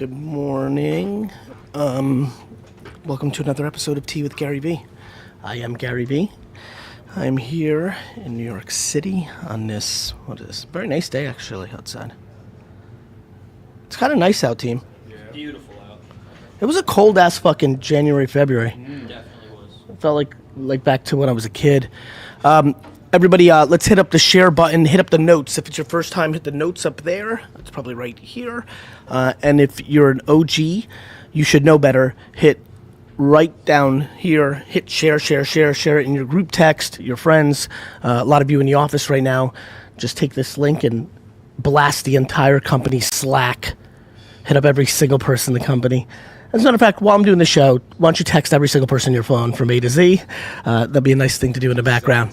Good morning. Welcome to another episode of Tea with GaryVee. I am GaryVee. I'm here in New York City on this, very nice day actually outside. It's kind of nice out, team. Yeah. Beautiful out. It was a cold ass fucking January, February. Definitely was. It felt like back to when I was a kid. Everybody, let's hit up the share button, hit up the notes. If it's your first time, hit the notes up there. It's probably right here. And if you're an OG, you should know better. Hit right down here, hit share it in your group text, your friends. A lot of you in the office right now, just take this link and blast the entire company Slack. Hit up every single person in the company. As a matter of fact, while I'm doing the show, why don't you text every single person on your phone from A to Z? That'd be a nice thing to do in the background.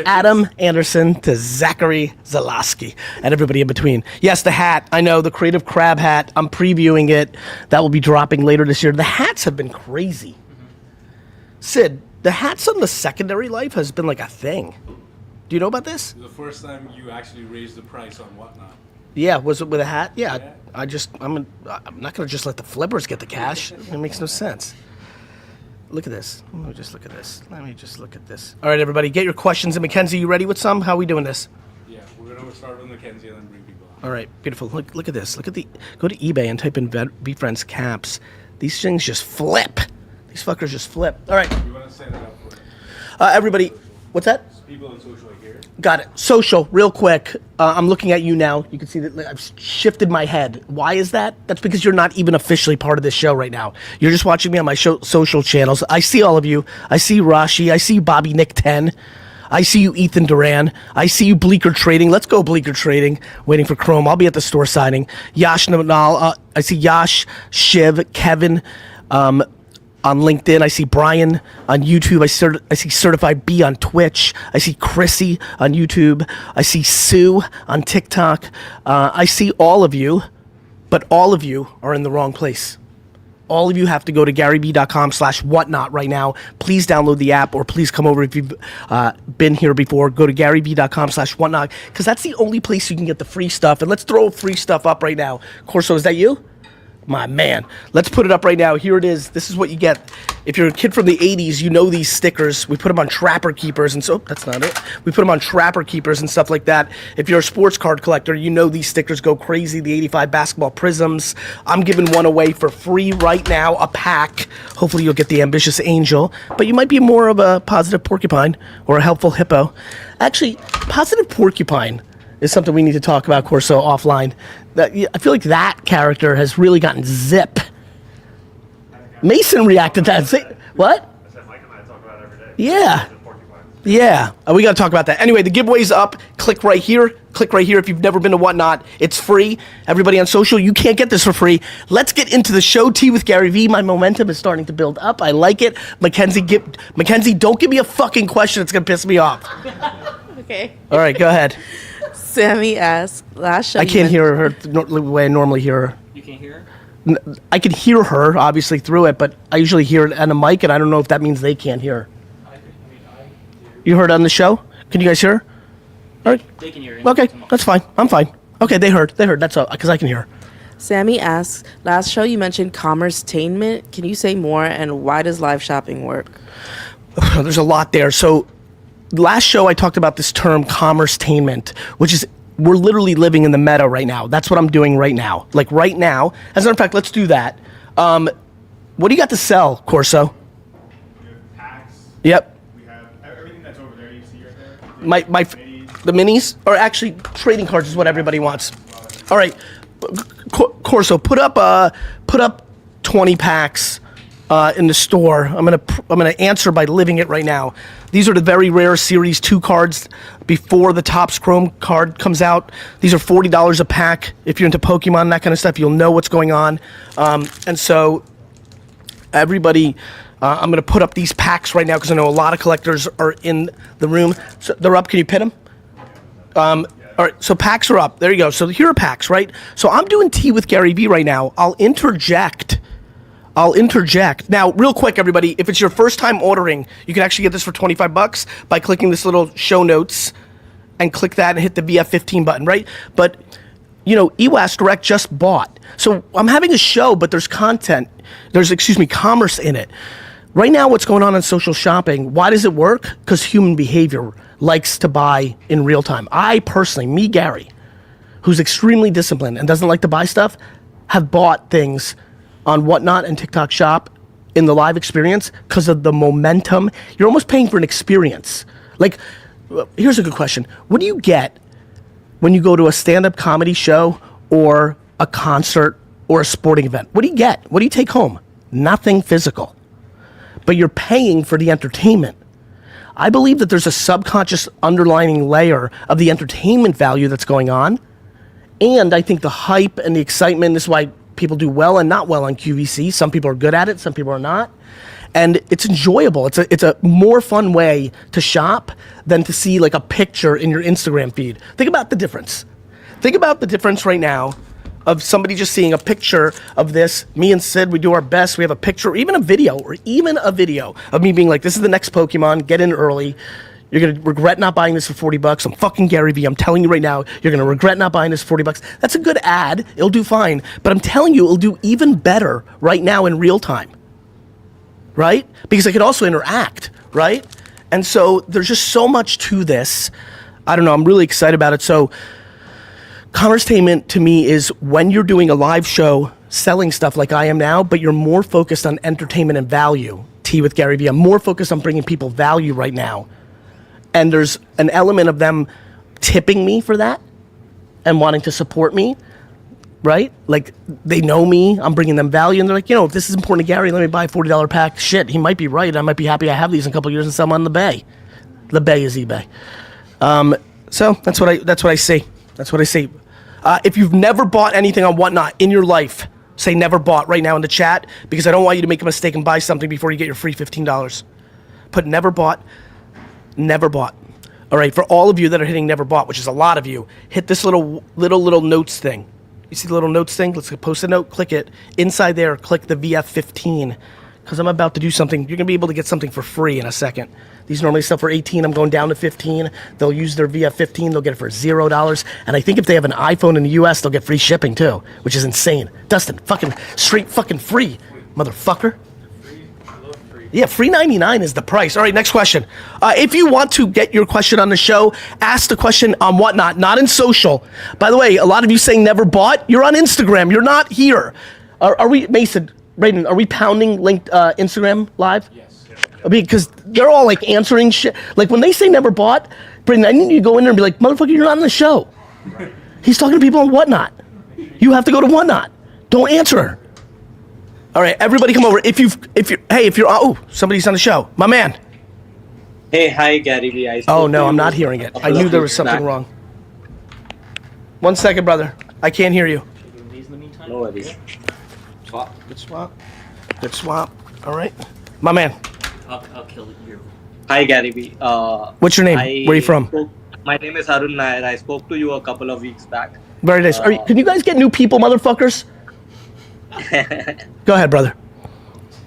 Adam Anderson to Zachary Zalowski and everybody in between. Yes, the hat. I know, the Creative Crab hat. I'm previewing it. That will be dropping later this year. The hats have been crazy. Sid, the hats on the secondary life has been like a thing. Do you know about this? The first time you actually raised the price on Whatnot. Yeah, was it with a hat? Yeah. I'm not gonna just let the flippers get the cash. It makes no sense. Look at this. Let me just look at this. All right, everybody, get your questions. And Mackenzie, you ready with some? How are we doing this? Yeah, we're gonna start with Mackenzie and then bring people on. All right, beautiful. Look at this. Go to eBay and type in VFriends caps. These things just flip. These fuckers just flip. All right. You wanna set it up for everybody. What's that? people on social here? Got it. Social, real quick. I'm looking at you now. You can see that I've shifted my head. Why is that? That's because you're not even officially part of this show right now. You're just watching me on my social channels. I see all of you. I see Rashi. I see you, Bobby Nick 10. I see you, Ethan Duran. I see you, Bleecker Trading. Let's go, Bleecker Trading. Waiting for Chrome. I'll be at the store signing. Yash Namal. I see Yash, Shiv, Kevin. On LinkedIn, I see Brian on YouTube. I see Certified B on Twitch. I see Chrissy on YouTube. I see Sue on TikTok. I see all of you, but all of you are in the wrong place. All of you have to go to GaryVee.com/whatnot right now. Please download the app, or please come over if you've been here before. Go to GaryVee.com/whatnot, because that's the only place you can get the free stuff. And let's throw free stuff up right now. Corso, is that you? My man. Let's put it up right now. Here it is. This is what you get. If you're a kid from the 80s, you know these stickers. We put them on Trapper Keepers, and so that's not it. We put them on Trapper Keepers and stuff like that. If you're a sports card collector, you know these stickers go crazy. The 85 basketball prisms. I'm giving one away for free right now, a pack. Hopefully you'll get the Ambitious Angel, but you might be more of a Positive Porcupine or a Helpful Hippo. Actually, Positive Porcupine is something we need to talk about, Corso, offline. I feel like that character has really gotten zip. Mason reacted to that. What? I said Mike and I talk about it every day. Yeah. Yeah. We got to talk about that. Anyway, the giveaway's up. Click right here. Click right here if you've never been to Whatnot. It's free. Everybody on social, you can't get this for free. Let's get into the show. Tea with GaryVee. My momentum is starting to build up. I like it. Mackenzie, don't give me a fucking question. It's going to piss me off. Okay. All right, go ahead. Sammy asked, last show I can't hear her the way I normally hear her. You can't hear? I can hear her, obviously, through it, but I usually hear it on a mic, and I don't know if that means they can't hear her. You heard it on the show? Can you guys hear her? All right. They can hear you. Okay, that's fine. I'm fine. Okay, they heard. That's all, because I can hear her. Sammy asks, last show you mentioned commerce-tainment. Can you say more, and why does live shopping work? There's a lot there. So last show I talked about this term commerce-tainment, which is we're literally living in the meta right now. That's what I'm doing right now. Like right now. As a matter of fact, let's do that. What do you got to sell, Corso? We have packs. Yep. We have everything that's over there you see right there. The minis, or actually trading cards is what everybody wants. All right, Corso, put up 20 packs in the store. I'm gonna answer by living it right now. These are the very rare Series 2 cards before the Topps Chrome card comes out. These are $40 a pack. If you're into Pokemon and that kind of stuff, you'll know what's going on. And so everybody, I'm gonna put up these packs right now because I know a lot of collectors are in the room. So they're up. Can you pin them? All right, so packs are up. There you go. So here are packs, right? So I'm doing tea with GaryVee right now. I'll interject. Now, real quick, everybody, if it's your first time ordering, you can actually get this for $25 by clicking this little show notes and click that and hit the VF15 button, right? But EWAS Direct just bought. So I'm having a show, but there's content. There's, commerce in it. Right now, what's going on in social shopping, why does it work? Because human behavior likes to buy in real time. I personally, me, Gary, who's extremely disciplined and doesn't like to buy stuff, have bought things on Whatnot and TikTok Shop in the live experience because of the momentum. You're almost paying for an experience. Like, here's a good question. What do you get when you go to a stand-up comedy show or a concert or a sporting event? What do you get? What do you take home? Nothing physical. But you're paying for the entertainment. I believe that there's a subconscious underlying layer of the entertainment value that's going on. And I think the hype and the excitement is why people do well and not well on QVC. Some people are good at it, some people are not. And it's enjoyable. It's a more fun way to shop than to see like a picture in your Instagram feed. Think about the difference. Think about the difference right now of somebody just seeing a picture of this. Me and Sid, we do our best. We have a picture, or even a video of me being like, this is the next Pokemon, get in early. You're gonna regret not buying this for $40. I'm fucking GaryVee. I'm telling you right now, you're gonna regret not buying this for $40. That's a good ad. It'll do fine. But I'm telling you, it'll do even better right now in real time. Right? Because I could also interact, right? And so there's just so much to this. I don't know, I'm really excited about it. So commercetainment to me is when you're doing a live show selling stuff like I am now, but you're more focused on entertainment and value. Tea with GaryVee. I'm more focused on bringing people value right now. And there's an element of them tipping me for that and wanting to support me, right? Like, they know me, I'm bringing them value, and they're like, if this is important to Gary, let me buy a $40 pack. Shit, he might be right. I might be happy I have these in a couple of years and sell them on the Bay. The Bay is eBay. So that's what I see. That's what I see. If you've never bought anything on Whatnot in your life, say never bought right now in the chat, because I don't want you to make a mistake and buy something before you get your free $15. Put never bought. Never bought. All right, for all of you that are hitting never bought, which is a lot of you, hit this little notes thing. You see the little notes thing? Let's post a note, click it. Inside there, click the VF15, because I'm about to do something. You're gonna be able to get something for free in a second. These normally sell for 18, I'm going down to 15. They'll use their VF15, they'll get it for $0. And I think if they have an iPhone in the US, they'll get free shipping too, which is insane. Dustin, straight free, motherfucker. Yeah, free 99 is the price. All right, next question. If you want to get your question on the show, ask the question on Whatnot, not in social. By the way, a lot of you saying never bought, you're on Instagram, you're not here. Are we, Mason, Raiden, are we pounding linked Instagram live? Yes. Because they're all like answering shit. Like when they say never bought, Braden, I need you to go in there and be like, motherfucker, you're not on the show. He's talking to people on Whatnot. You have to go to Whatnot. Don't answer her. All right, everybody come over. Somebody's on the show. My man. Hey, hi, GaryVee. Oh, no, I'm not hearing it. I knew there was something wrong. 1 second, brother. I can't hear you. No worries. Swap. Good swap. All right. My man. I'll kill you. Hi, GaryVee. What's your name? Where are you from? My name is Arun Nair. I spoke to you a couple of weeks back. Very nice. Can you guys get new people, motherfuckers? Go ahead, brother.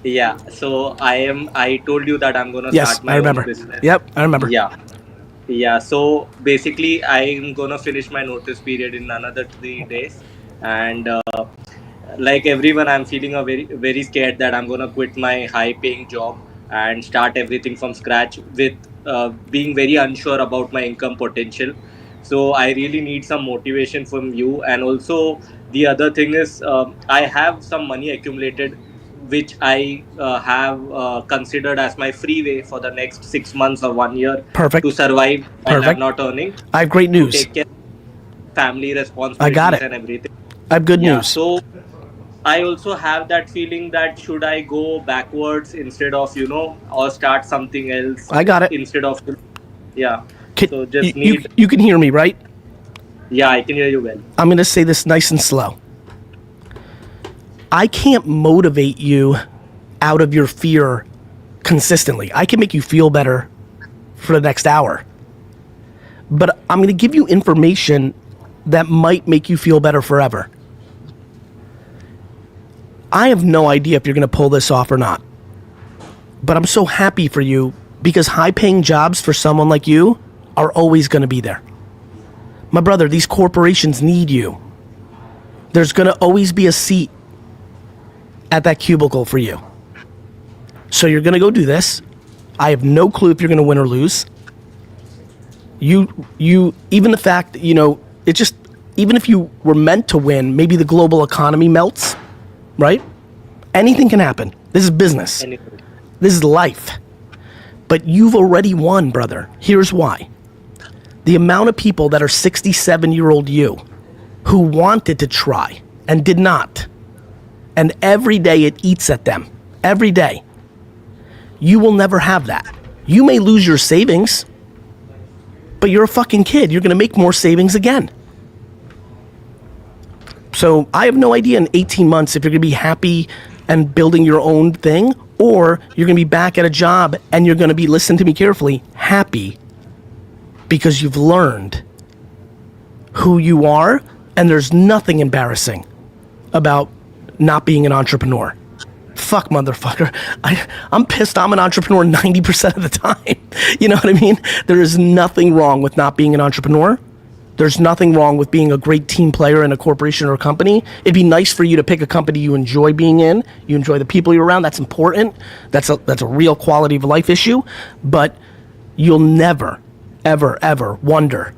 Yeah, so I told you that I'm gonna Yes, start my I remember. own business. Yep, I remember. Yeah. So basically, I'm gonna finish my notice period in another 3 days, and like everyone, I'm feeling very scared that I'm gonna quit my high-paying job and start everything from scratch with being very unsure about my income potential. So I really need some motivation from you. And also the other thing is I have some money accumulated, which I have considered as my free way for the next 6 months or 1 year to survive while I'm not earning. I have great news. Take care of family responsibilities I got it. and everything. I have good news. So I also have that feeling that should I go backwards instead of, or start something else. I got it. Instead of, so you can hear me, right? Yeah, I can hear you well. I'm going to say this nice and slow. I can't motivate you out of your fear consistently. I can make you feel better for the next hour. But I'm going to give you information that might make you feel better forever. I have no idea if you're going to pull this off or not. But I'm so happy for you because high-paying jobs for someone like you are always going to be there. My brother, these corporations need you. there's going to always be a seat at that cubicle for you. So you're going to go do this. I have no clue if you're going to win or lose. You even the fact that, it just, even if you were meant to win, maybe the global economy melts, right? Anything can happen. This is business. Anything. This is life. But you've already won, brother. Here's why. The amount of people that are 67-year-old you who wanted to try and did not, and every day it eats at them, every day. You will never have that. You may lose your savings, but you're a fucking kid. You're going to make more savings again. So I have no idea in 18 months if you're going to be happy and building your own thing, or you're going to be back at a job and you're going to be, listen to me carefully, happy because you've learned who you are, and there's nothing embarrassing about not being an entrepreneur. Fuck, motherfucker. I'm pissed I'm an entrepreneur 90% of the time. You know what I mean? There is nothing wrong with not being an entrepreneur. There's nothing wrong with being a great team player in a corporation or a company. It'd be nice for you to pick a company you enjoy being in. You enjoy the people you're around. That's important. That's a real quality of life issue. But you'll never, ever, ever wonder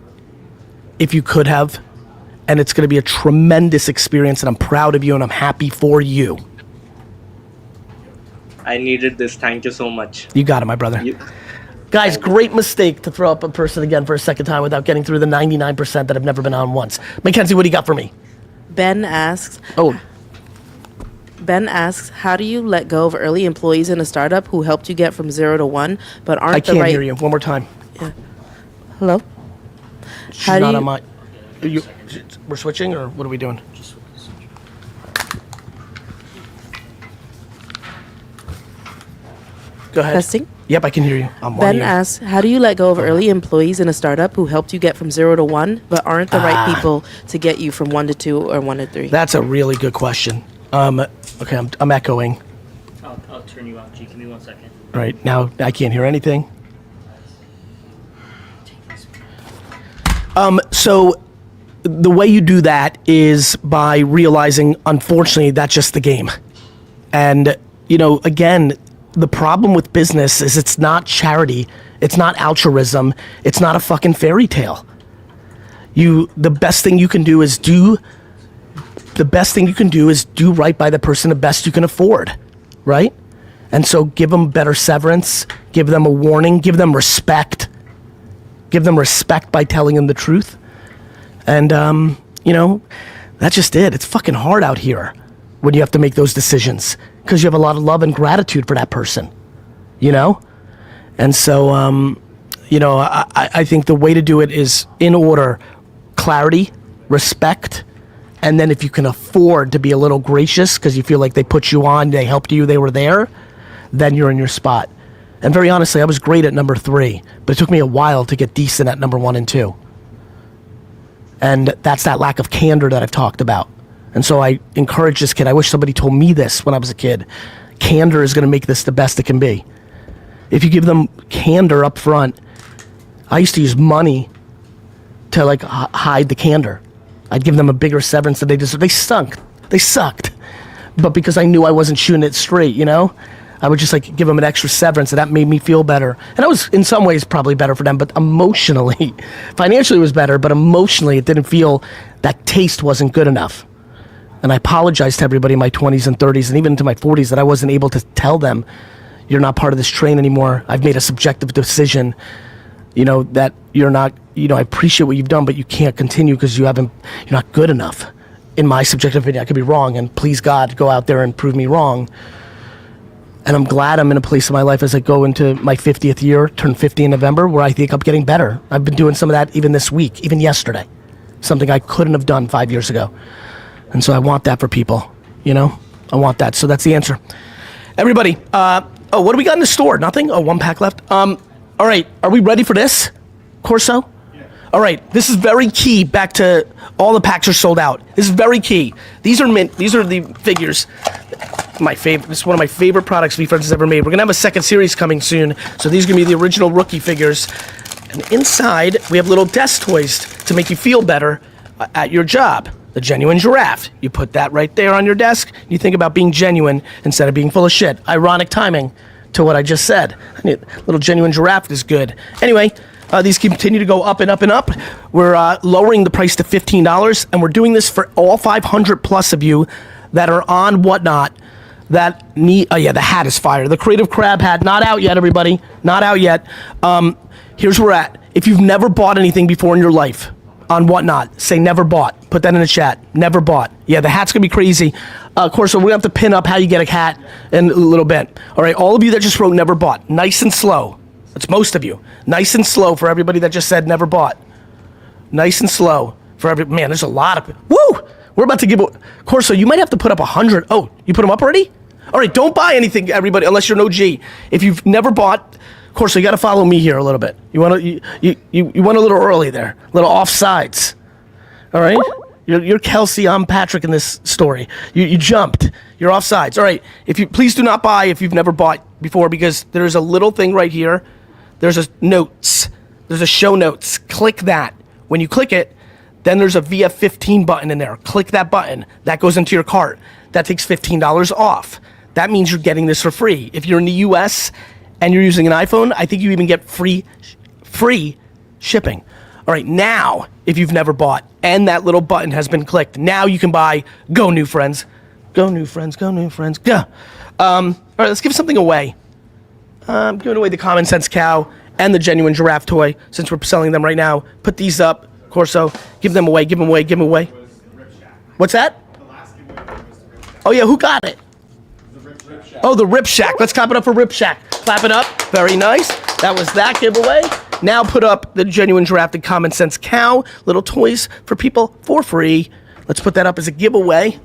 if you could have. And it's going to be a tremendous experience. And I'm proud of you and I'm happy for you. I needed this. Thank you so much. You got it, my brother. Guys, great mistake to throw up a person again for a second time without getting through the 99% that have never been on once. Mackenzie, what do you got for me? Ben asks, Oh, how do you let go of early employees in a startup who helped you get from 0 to 1, but aren't I the can't right... hear you. One more time. Hello? She's How do not you- on my... We're switching, or what are we doing? Go ahead. Testing? Yep, I can hear you. I'm Ben on asks, how do you let go of early employees in a startup who helped you get from 0 to 1, but aren't the right people to get you from 1 to 2 or 1 to 3? That's a really good question. Okay, I'm echoing. I'll turn you off, G. Give me 1 second. Right, now I can't hear anything. So the way you do that is by realizing, unfortunately, that's just the game. And, again, the problem with business is it's not charity, it's not altruism, it's not a fucking fairy tale. The best thing you can do is do right by the person the best you can afford, right? And so give them better severance, give them a warning, give them respect. Give them respect by telling them the truth. And, that's just it. It's fucking hard out here when you have to make those decisions because you have a lot of love and gratitude for that person, And so, I think the way to do it is in order: clarity, respect, and then if you can afford to be a little gracious because you feel like they put you on, they helped you, they were there, then you're in your spot. And very honestly, I was great at number 3, but it took me a while to get decent at number 1 and 2. And that's that lack of candor that I've talked about. And so I encourage this kid. I wish somebody told me this when I was a kid. Candor is going to make this the best it can be. If you give them candor up front, I used to use money to hide the candor. I'd give them a bigger severance than they deserved. They stunk. They sucked. But because I knew I wasn't shooting it straight, I would just give them an extra severance, and that made me feel better. And I was in some ways probably better for them, but emotionally, financially it was better, but emotionally it didn't feel, that taste wasn't good enough. And I apologized to everybody in my 20s and 30s and even into my 40s that I wasn't able to tell them, you're not part of this train anymore. I've made a subjective decision, that you're not, I appreciate what you've done, but you can't continue because you're not good enough. In my subjective opinion, I could be wrong, and please God, go out there and prove me wrong. And I'm glad I'm in a place in my life as I go into my 50th year, turn 50 in November, where I think I'm getting better. I've been doing some of that even this week, even yesterday. Something I couldn't have done 5 years ago. And so I want that for people, I want that. So that's the answer. Everybody, what do we got in the store? Nothing? 1 pack left. All right, are we ready for this, Corso? Yeah. All right, this is very key. Back to all the packs are sold out. This is very key. These are mint. These are the figures. My favorite. This is one of my favorite products V Friends has ever made. We're gonna have a second series coming soon, so these are gonna be the original rookie figures. And inside we have little desk toys to make you feel better at your job. the genuine giraffe. You put that right there on your desk. You think about being genuine instead of being full of shit. Ironic timing to what I just said. Little genuine giraffe is good. Anyway, these continue to go up and up and up. We're lowering the price to $15, and we're doing this for all 500 plus of you that are on Whatnot that need. Oh yeah, the hat is fire. The Creative Crab hat, not out yet, everybody. Not out yet. Here's where we're at. If you've never bought anything before in your life on Whatnot, say never bought. Put that in the chat. Never bought. Yeah, the hat's gonna be crazy. Of course, so we're gonna have to pin up how you get a hat in a little bit. All right, all of you that just wrote never bought, nice and slow. That's most of you. Nice and slow for everybody that just said never bought. Nice and slow for every. Man, there's a lot of. Woo! We're about to give. Corso, you might have to put up 100. Oh, you put them up already? All right, don't buy anything, everybody, unless you're an OG. If you've never bought. Corso, you got to follow me here a little bit. You want to you went a little early there, a little offsides. All right, you're Kelsey. I'm Patrick in this story. You jumped. You're offsides. All right. If you please do not buy if you've never bought before, because there's a little thing right here. There's a notes. There's a show notes. Click that. When you click it, then there's a VF15 button in there. Click that button. That goes into your cart. That takes $15 off. That means you're getting this for free. If you're in the U.S. and you're using an iPhone, I think you even get free shipping. All right, now, if you've never bought and that little button has been clicked, now you can buy. Go, new friends. Go, new friends. Go, new friends. Go. All right, let's give something away. I'm giving away the Common Sense Cow and the Genuine Giraffe toy since we're selling them right now. Put these up, Corso. Give them away. Give them away. Give them away. What's that? Oh, yeah, who got it? Oh, the Rip Shack. Let's clap it up for Rip Shack. Clap it up. Very nice. That was that giveaway. Now put up the Genuine Giraffe, the Common Sense Cow. Little toys for people for free. Let's put that up as a giveaway.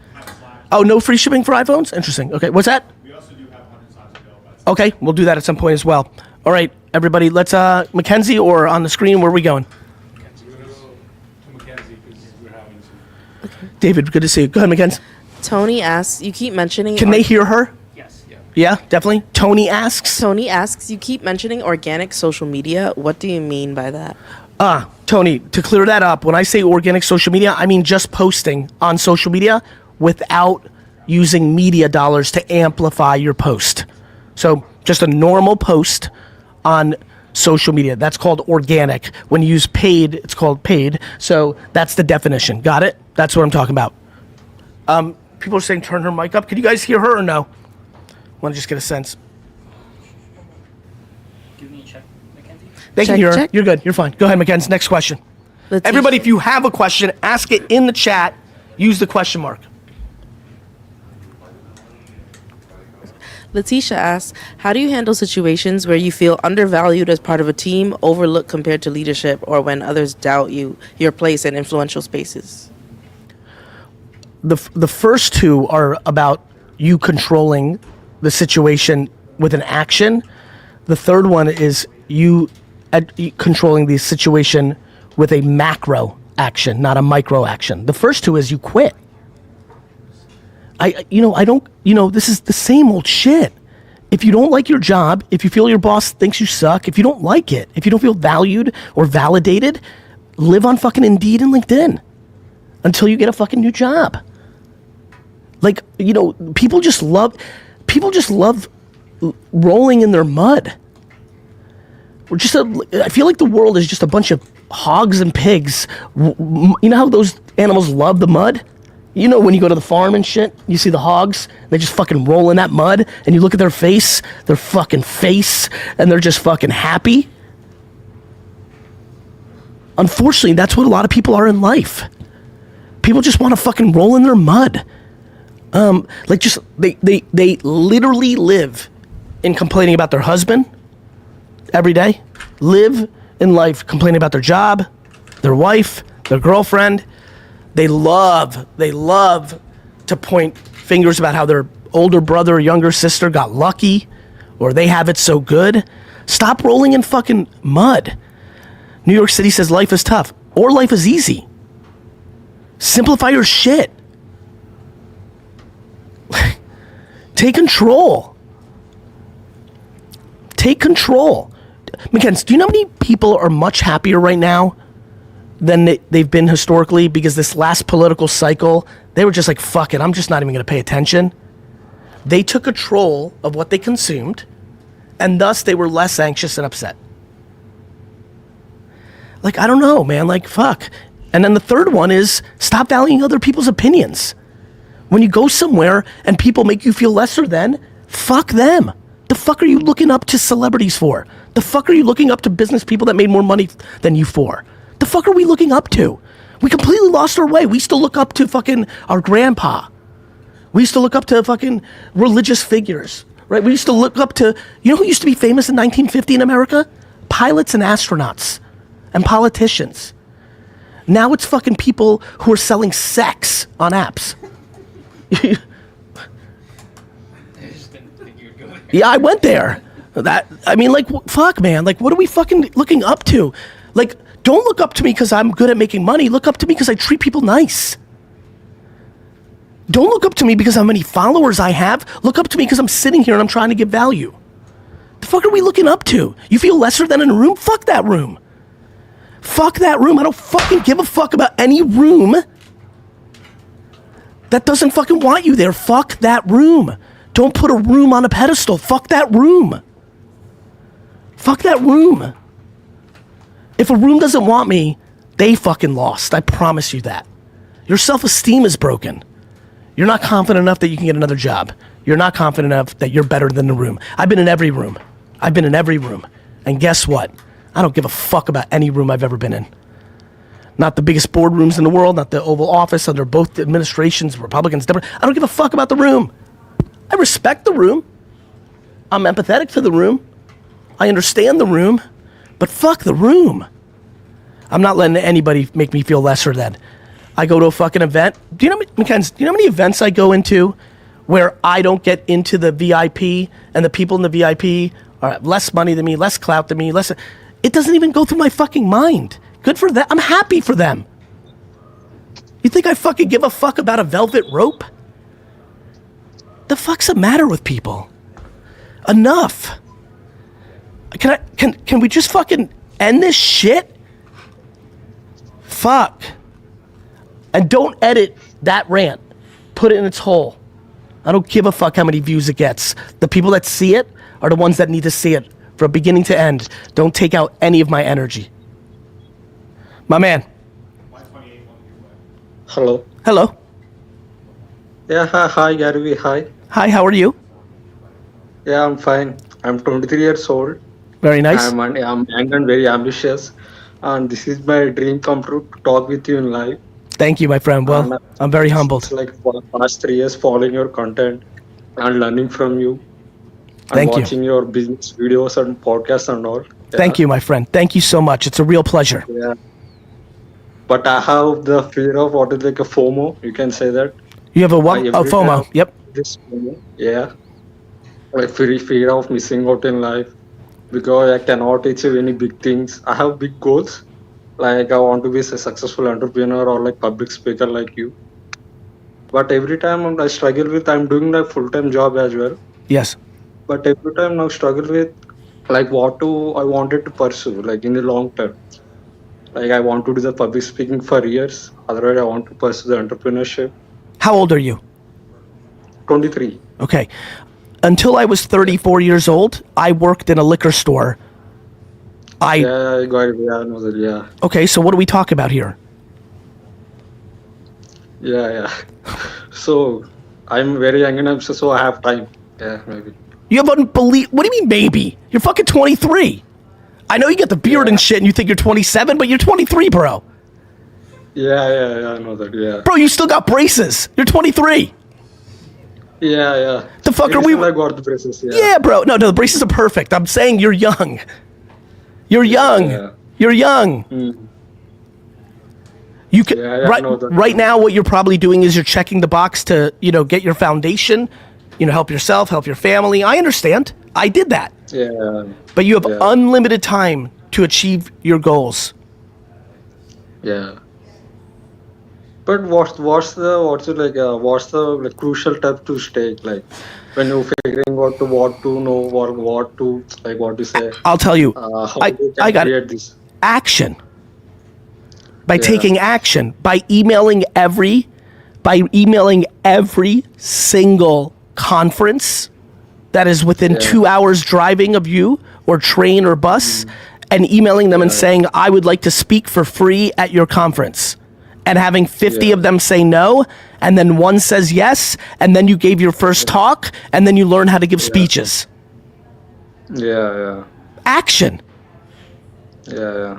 Oh, no free shipping for iPhones? Interesting. Okay, what's that? We also do have 100 size available. Okay, we'll do that at some point as well. All right, everybody, let's, Mackenzie or on the screen, where are we going? We're gonna go to Mackenzie because we're having some. David, good to see you. Go ahead, Mackenzie. Tony asks, you keep mentioning. Can they hear her? Yes. Yeah, definitely. Tony asks. Tony asks, you keep mentioning organic social media. What do you mean by that? Tony, to clear that up, when I say organic social media, I mean just posting on social media without using media dollars to amplify your post. So just a normal post on social media. That's called organic. When you use paid, it's called paid. So that's the definition. Got it? That's what I'm talking about. People are saying turn her mic up. Can you guys hear her or no? Want to just get a sense. Give me a check, Mackenzie. They can Check, hear her. check. You're good. You're fine. Go ahead, Mackenzie. Next question. Letitia- Everybody, if you have a question, ask it in the chat. Use the question mark. Letitia asks, how do you handle situations where you feel undervalued as part of a team, overlooked compared to leadership, or when others doubt your place in influential spaces? The first two are about you controlling the situation with an action. The third one is you controlling the situation with a macro action, not a micro action. The first two is you quit. This is the same old shit. If you don't like your job, if you feel your boss thinks you suck, if you don't like it, if you don't feel valued or validated, live on fucking Indeed and LinkedIn until you get a fucking new job. Like, people just love rolling in their mud. I feel like the world is just a bunch of hogs and pigs. You know how those animals love the mud? You know when you go to the farm and shit, you see the hogs, they just fucking roll in that mud, and you look at their fucking face, and they're just fucking happy. Unfortunately, that's what a lot of people are in life. People just want to fucking roll in their mud. They literally live in complaining about their husband every day, live in life complaining about their job, their wife, their girlfriend. They love to point fingers about how their older brother or younger sister got lucky or they have it so good. Stop rolling in fucking mud. New York City says life is tough or life is easy. Simplify your shit. Take control. Take control. Mackenzie, do you know how many people are much happier right now than they've been historically, because this last political cycle, they were just like, fuck it, I'm just not even going to pay attention. They took control of what they consumed, and thus they were less anxious and upset. Like, I don't know, man, like, fuck. And then the third one is stop valuing other people's opinions. When you go somewhere and people make you feel lesser than, fuck them. The fuck are you looking up to celebrities for? The fuck are you looking up to business people that made more money than you for? The fuck are we looking up to? We completely lost our way. We used to look up to fucking our grandpa. We used to look up to fucking religious figures, right? We used to look up to, you know who used to be famous in 1950 in America? Pilots and astronauts and politicians. Now it's fucking people who are selling sex on apps. Yeah, I went there. Fuck, man. Like, what are we fucking looking up to? Like, don't look up to me because I'm good at making money. Look up to me because I treat people nice. Don't look up to me because how many followers I have. Look up to me because I'm sitting here and I'm trying to give value. The fuck are we looking up to? You feel lesser than in a room? Fuck that room. Fuck that room. I don't fucking give a fuck about any room that doesn't fucking want you there. Fuck that room. Don't put a room on a pedestal. Fuck that room. Fuck that room. If a room doesn't want me, they fucking lost. I promise you that. Your self-esteem is broken. You're not confident enough that you can get another job. You're not confident enough that you're better than the room. I've been in every room. I've been in every room. And guess what? I don't give a fuck about any room I've ever been in. Not the biggest boardrooms in the world, not the Oval Office under both administrations, Republicans, Democrats. I don't give a fuck about the room. I respect the room. I'm empathetic to the room. I understand the room. But fuck the room. I'm not letting anybody make me feel lesser than. I go to a fucking event. Do you know how many events I go into where I don't get into the VIP and the people in the VIP are less money than me, less clout than me, less. It doesn't even go through my fucking mind. Good for them. I'm happy for them. You think I fucking give a fuck about a velvet rope? The fuck's the matter with people? Enough. Can we just fucking end this shit? Fuck. And don't edit that rant. Put it in its hole. I don't give a fuck how many views it gets. The people that see it are the ones that need to see it from beginning to end. Don't take out any of my energy. My man. Hello. Hello. Yeah, hi GaryVee, hi. Hi, how are you? Yeah, I'm fine. I'm 23 years old. Very nice. I'm young and very ambitious. And this is my dream come true to talk with you in live. Thank you, my friend. Well, And, I'm very humbled. It's like for the past 3 years following your content and learning from you. And Thank you. watching your business videos and podcasts and all. Yeah, Thank you, my friend. Thank you so much. It's a real pleasure. Yeah. But I have the fear of what is like a FOMO. You can say that. You have a what? Every Oh, FOMO. time Yep. This FOMO. Yeah. Like fear of missing out in life because I cannot achieve any big things. I have big goals. Like I want to be a successful entrepreneur or like public speaker like you. But every time I struggle with, I'm doing like full-time job as well. Yes. But every time I struggle with like I wanted to pursue like in the long term. Like I want to do the public speaking for years. Otherwise I want to pursue the entrepreneurship. How old are you? 23. Okay. Until I was 34 years old, I worked in a liquor store. Yeah, I got it. Yeah, I know that. Yeah. Okay, so what do we talk about here? Yeah. So I'm very young and so I have time. Yeah, maybe. You have unbelievable. What do you mean, maybe? You're fucking 23. I know you got the beard and shit and you think you're 27, but you're 23, bro. Yeah, I know that. Yeah. Bro, you still got braces. You're 23. Yeah. The fuck are we? I got the braces. Yeah. Yeah, bro. No, the braces are perfect. I'm saying you're young. You're young. Yeah. You're young. Mm. You can Yeah, I know that. right now. What you're probably doing is you're checking the box to get your foundation, help yourself, help your family. I understand. I did that. Yeah. But you have Yeah. unlimited time to achieve your goals. Yeah. But what's the crucial step to take like when you're figuring out what to know or what to like what to say? I'll tell you. How I you can got it. create this? Action. by Yeah. taking action, by emailing every single conference that is within Yeah. 2 hours driving of you, or train or bus, and emailing them and saying, I would like to speak for free at your conference. And having 50 Yeah. of them say no, and then one says yes, and then you gave your first talk, and then you learn how to give speeches. Yeah. Action. Yeah.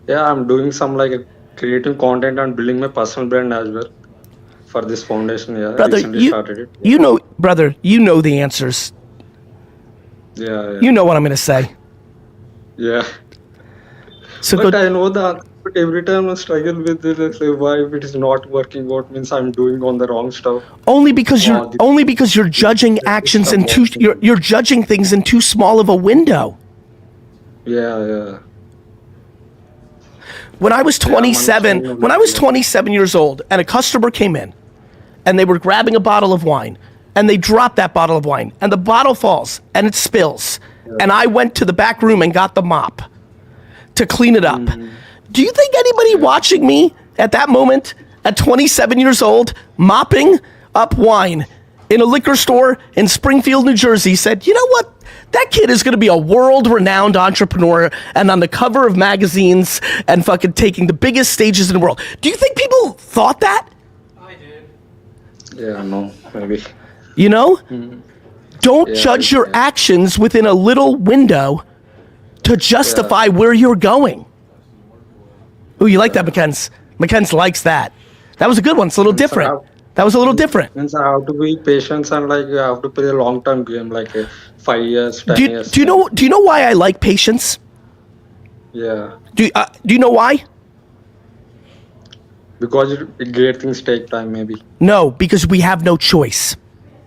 I'm doing some like creating content and building my personal brand as well for this foundation. Yeah, Brother, recently started it. you know, brother, you know the answers. Yeah. You know what I'm going to say. Yeah. So But go. I know the answer, but every time I struggle with it, it's like why if it is not working out means I'm doing on the wrong stuff. Only because Oh, you're judging actions in too you're judging things in too small of a window. Yeah. When I was 27 years old and a customer came in and they were grabbing a bottle of wine and they dropped that bottle of wine and the bottle falls and it spills and I went to the back room and got the mop to clean it up. Do you think anybody watching me at that moment at 27 years old mopping up wine in a liquor store in Springfield, New Jersey said, you know what? That kid is going to be a world-renowned entrepreneur and on the cover of magazines and fucking taking the biggest stages in the world. Do you think people thought that? I did. Yeah, no, maybe. You know? Don't Yeah, judge your yeah. actions within a little window to justify where you're going. Ooh, you like that, McKenz? McKenz likes that. That was a good one. It's a little different. That was a little different. Means I have to be patient and like you have to play a long term game, like 5 years, 10 years. Do you know why I like patience? Yeah, Do you know why? because great things take time, maybe. No, because we have no choice.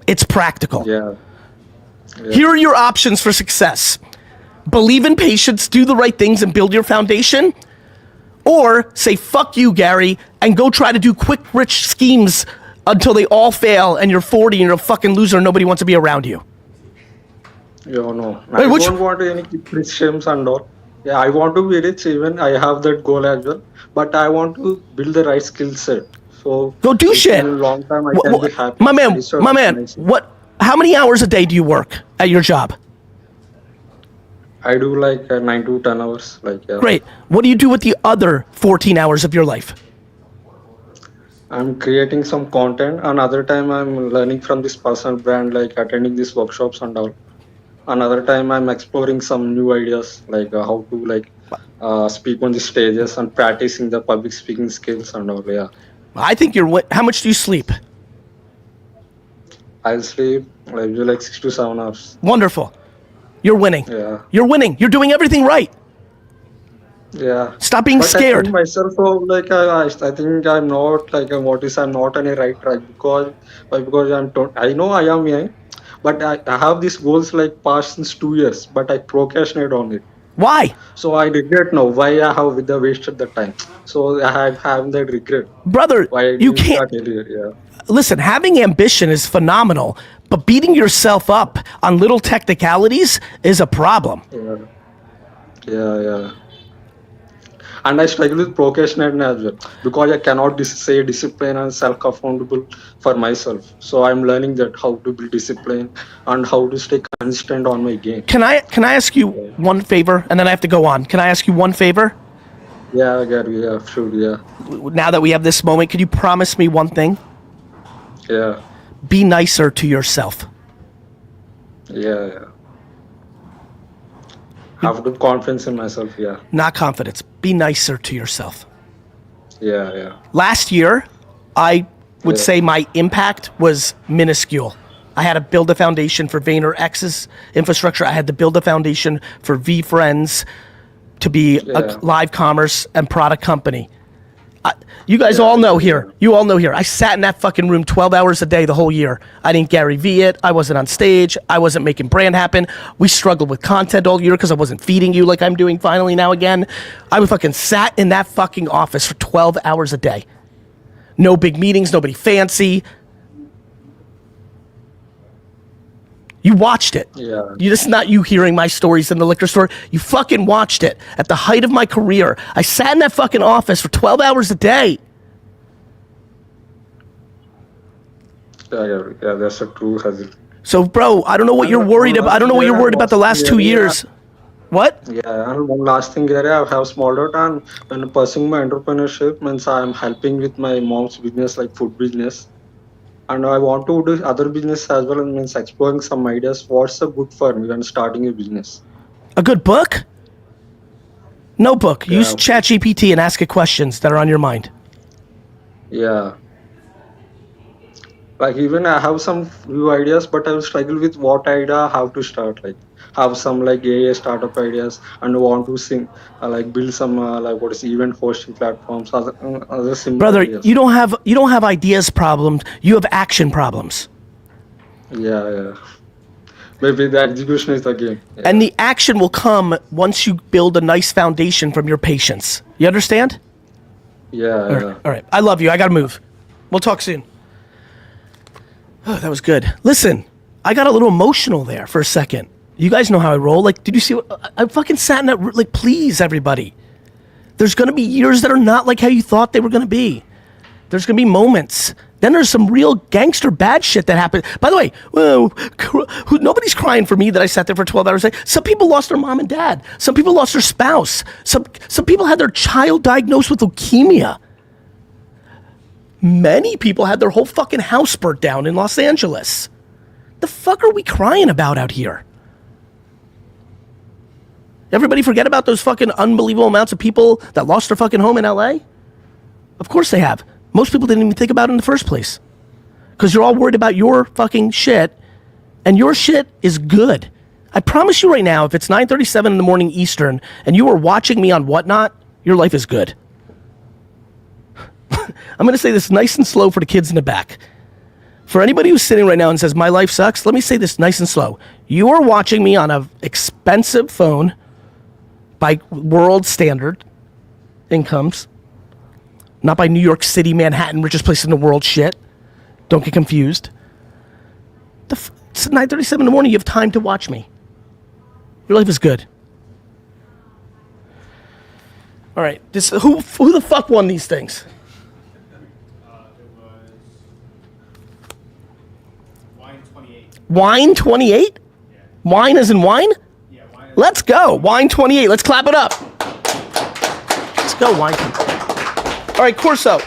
It's practical. Yeah. Here are your options for success. Believe in patience, do the right things, and build your foundation. Or say, fuck you, Gary, and go try to do quick, rich schemes until they all fail and you're 40 and you're a fucking loser and nobody wants to be around you. Yeah, no. Wait, I which- don't want any rich shames and all. Yeah, I want to be rich even. I have that goal as well. But I want to build the right skill set. So Go do in shit. a long time I Wha- can wha- be happy. My man, Instead my of man, nice. how many hours a day do you work at your job? I do like 9 to 10 hours. Like yeah. Great. What do you do with the other 14 hours of your life? I'm creating some content. Another time I'm learning from this personal brand, like attending these workshops and all. Another time I'm exploring some new ideas, like how to like speak on the stages and practicing the public speaking skills and all. Yeah, I think how much do you sleep? I'll sleep like 6 to 7 hours. Wonderful. You're winning. Yeah. You're winning. You're doing everything right. Yeah. Stop being But scared. I think myself, like I think I'm not like I'm not on a right track because I know I am young, but I have these goals like past since 2 years, but I procrastinate on it. Why? So I regret now why I have wasted the time. So I have that regret. Brother, Why I you didn't can't. start earlier. Yeah. Listen, having ambition is phenomenal, but beating yourself up on little technicalities is a problem. Yeah. And I struggle with procrastination as well because I cannot say discipline and self-accountable for myself. So I'm learning that how to build discipline and how to stay consistent on my game. Can I ask you one favor, and then I have to go on? Can I ask you one favor? Yeah, Gary. Yeah, sure. Yeah, Now that we have this moment, could you promise me one thing? yeah. Be nicer to yourself. Yeah. Have good confidence in myself. Yeah. Not confidence. Be nicer to yourself. Yeah. Last year, I would Yeah. say my impact was minuscule. I had to build a foundation for VaynerX's infrastructure. I had to build a foundation for VFriends to be a Yeah. live commerce and product company. You guys all know here. You all know here. I sat in that fucking room 12 hours a day the whole year. I didn't GaryVee it. I wasn't on stage. I wasn't making brand happen. We struggled with content all year because I wasn't feeding you like I'm doing finally now again. I was fucking sat in that fucking office for 12 hours a day. No big meetings, nobody fancy. You watched it. Yeah. You just not you hearing my stories in the liquor store. You fucking watched it. At the height of my career, I sat in that fucking office for 12 hours a day. Yeah, that's a true Hazil. So, bro, I don't know what you're worried about. I don't know what you're worried about the last 2 years. What? Yeah, and one last thing, Gary, I have small dot, and when pursuing my entrepreneurship means I'm helping with my mom's business, like food business, and I want to do other business as well, and means exploring some ideas. What's a good for me when starting a business? A good book? No book. Use Yeah. ChatGPT and ask it questions that are on your mind. Yeah. Like even I have some few ideas, but I struggle with what idea, how to start. Like have some like AI startup ideas, and want to sing, like build some like what is event hosting platforms, other similar Brother, ideas. you don't have ideas problems. You have action problems. Yeah. Maybe the execution is the game. Yeah. And the action will come once you build a nice foundation from your patience. You understand? Yeah. All right. I love you. I got to move. We'll talk soon. Oh, that was good. Listen, I got a little emotional there for a second. You guys know how I roll. Like, did you see what I fucking sat in that, like, please, everybody. There's going to be years that are not like how you thought they were going to be. There's going to be moments. Then there's some real gangster bad shit that happened. By the way, nobody's crying for me that I sat there for 12 hours. Some people lost their mom and dad. Some people lost their spouse. Some people had their child diagnosed with leukemia. Many people had their whole fucking house burnt down in Los Angeles. The fuck are we crying about out here? Everybody forget about those fucking unbelievable amounts of people that lost their fucking home in LA? Of course they have. Most people didn't even think about it in the first place. Because you're all worried about your fucking shit, and your shit is good. I promise you right now, if it's 9:37 in the morning Eastern, and you are watching me on Whatnot, your life is good. I'm going to say this nice and slow for the kids in the back. For anybody who's sitting right now and says, my life sucks, let me say this nice and slow. You are watching me on an expensive phone by world standard incomes, not by New York City, Manhattan, richest place in the world shit. Don't get confused. It's 9:37 in the morning. You have time to watch me. Your life is good. All right. Who the fuck won these things? It was Wine 28. Wine 28? Yeah. Wine as in wine? Yeah, Wine. Let's go. Wine 28. Let's clap it up. Let's go, Wine 28. All right, Corso.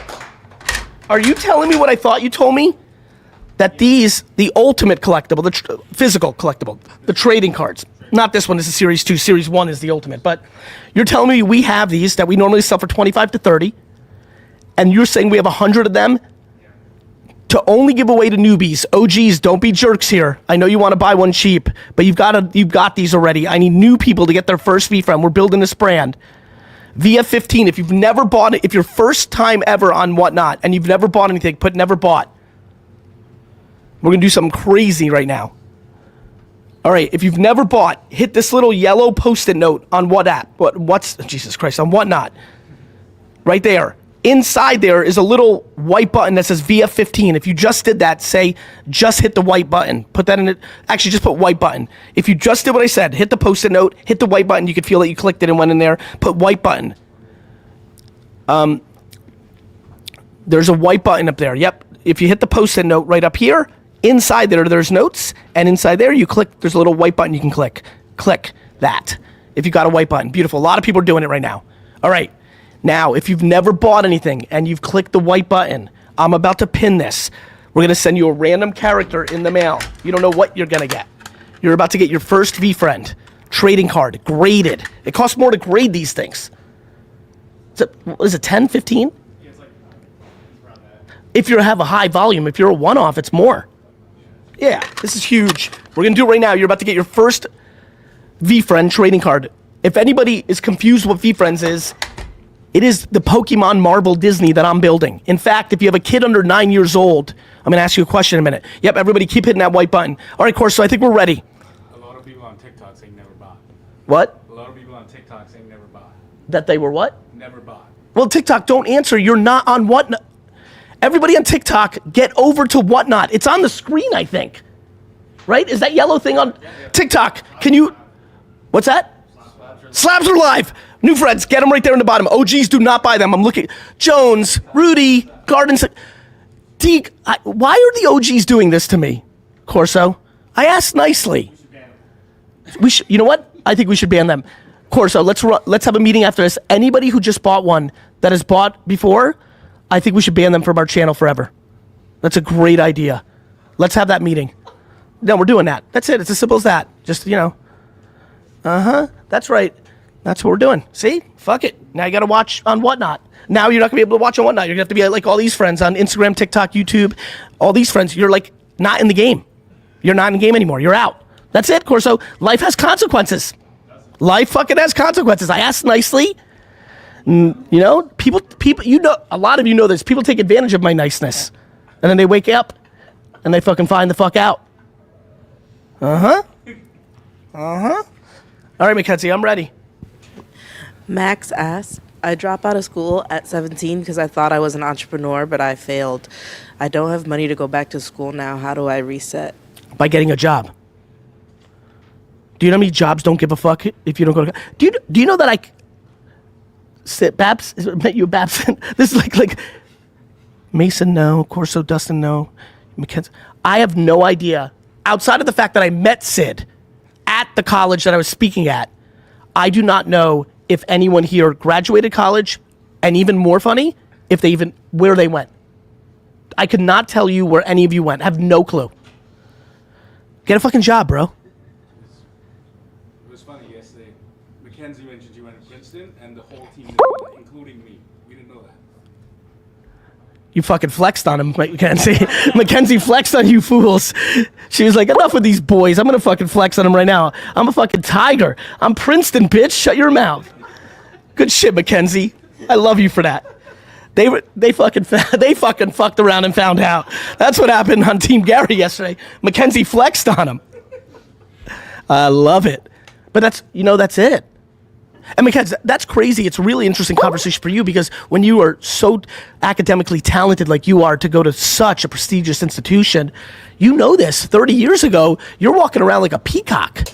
Are you telling me what I thought you told me? That these, the ultimate collectible, the physical collectible, the trading cards, not this one, this is Series 2, Series 1 is the ultimate, but you're telling me we have these that we normally sell for 25 to 30, and you're saying we have 100 of them to only give away to newbies. OGs, don't be jerks here. I know you want to buy one cheap, but you've got these already. I need new people to get their first V from. We're building this brand. VF15, if you've never bought it, if your first time ever on Whatnot, and you've never bought anything, put never bought. We're going to do something crazy right now. All right, if you've never bought, hit this little yellow Post-it note on Jesus Christ, on Whatnot. Right there. Inside there is a little white button that says VF15. If you just did that, just hit the white button. Put that in it. Actually, just put white button. If you just did what I said, hit the Post-it note, hit the white button. You could feel that you clicked it and went in there. Put white button. There's a white button up there. Yep. If you hit the Post-it note right up here, inside there's notes, and inside there you click, there's a little white button you can click. Click that. If you got a white button. Beautiful. A lot of people are doing it right now. All right. Now, if you've never bought anything and you've clicked the white button, I'm about to pin this. We're going to send you a random character in the mail. You don't know what you're going to get. You're about to get your first V-Friend trading card, graded. It costs more to grade these things. Is it 10, 15? Yeah, it's around that. If you have a high volume, if you're a one-off, it's more. Yeah, this is huge. We're going to do it right now. You're about to get your first V-Friend trading card. If anybody is confused what V-Friends is, it is the Pokemon Marvel Disney that I'm building. In fact, if you have a kid under 9 years old, I'm going to ask you a question in a minute. Yep, everybody keep hitting that white button. All right, Corso, I think we're ready. A lot of people on TikTok say never bought. What? A lot of people on TikTok say never bought. That they were what? Never bought. Well, TikTok, don't answer. You're not on Whatnot. Everybody on TikTok, get over to Whatnot. It's on the screen, I think. right? Is that yellow thing on TikTok? Can you, what's that? Slabs are live. New friends, get them right there in the bottom. OGs, do not buy them. I'm looking. Jones, Rudy, Gardens. Deke, why are the OGs doing this to me, Corso? I asked nicely. We should, you know what? I think we should ban them. Corso, let's have a meeting after this. Anybody who just bought one that has bought before, I think we should ban them from our channel forever. That's a great idea. Let's have that meeting. No, we're doing that. That's it. It's as simple as that. Just, you know. That's right. That's what we're doing. See? Fuck it. Now you got to watch on Whatnot. Now you're not going to be able to watch on Whatnot. You're going to have to be like all these friends on Instagram, TikTok, YouTube. All these friends. You're like not in the game. You're not in the game anymore. You're out. That's it, Corso. Life has consequences. Life fucking has consequences. I asked nicely. You know, people, you know, a lot of you know this. People take advantage of my niceness. And then they wake up and they fucking find the fuck out. All right, Mackenzie, I'm ready. Max asks, I drop out of school at 17 because I thought I was an entrepreneur, but I failed. I don't have money to go back to school now. How do I reset? By getting a job. Do you know how many jobs don't give a fuck if you don't go to... Do you know that I... Babs? Met you, Babs? This is like... Mason, no. Corso, Dustin, no. Mackenzie. I have no idea. Outside of the fact that I met Sid at the college that I was speaking at, I do not know if anyone here graduated college, and even more funny, if they even... where they went. I could not tell you where any of you went. I have no clue. Get a fucking job, bro. It was funny yesterday. Mackenzie mentioned you went to Princeton, and the whole team, including me, we didn't know that. You fucking flexed on him, Mackenzie. Mackenzie flexed on you fools. She was like, enough with these boys. I'm gonna fucking flex on them right now. I'm a fucking tiger. I'm Princeton, bitch. Shut your mouth. Good shit, Mackenzie. I love you for that. They fucking fucked around and found out. That's what happened on Team Gary yesterday. Mackenzie flexed on him. I love it. But that's it. And because that's crazy, it's a really interesting conversation for you because when you are so academically talented like you are to go to such a prestigious institution, you know this. 30 years ago, you're walking around like a peacock.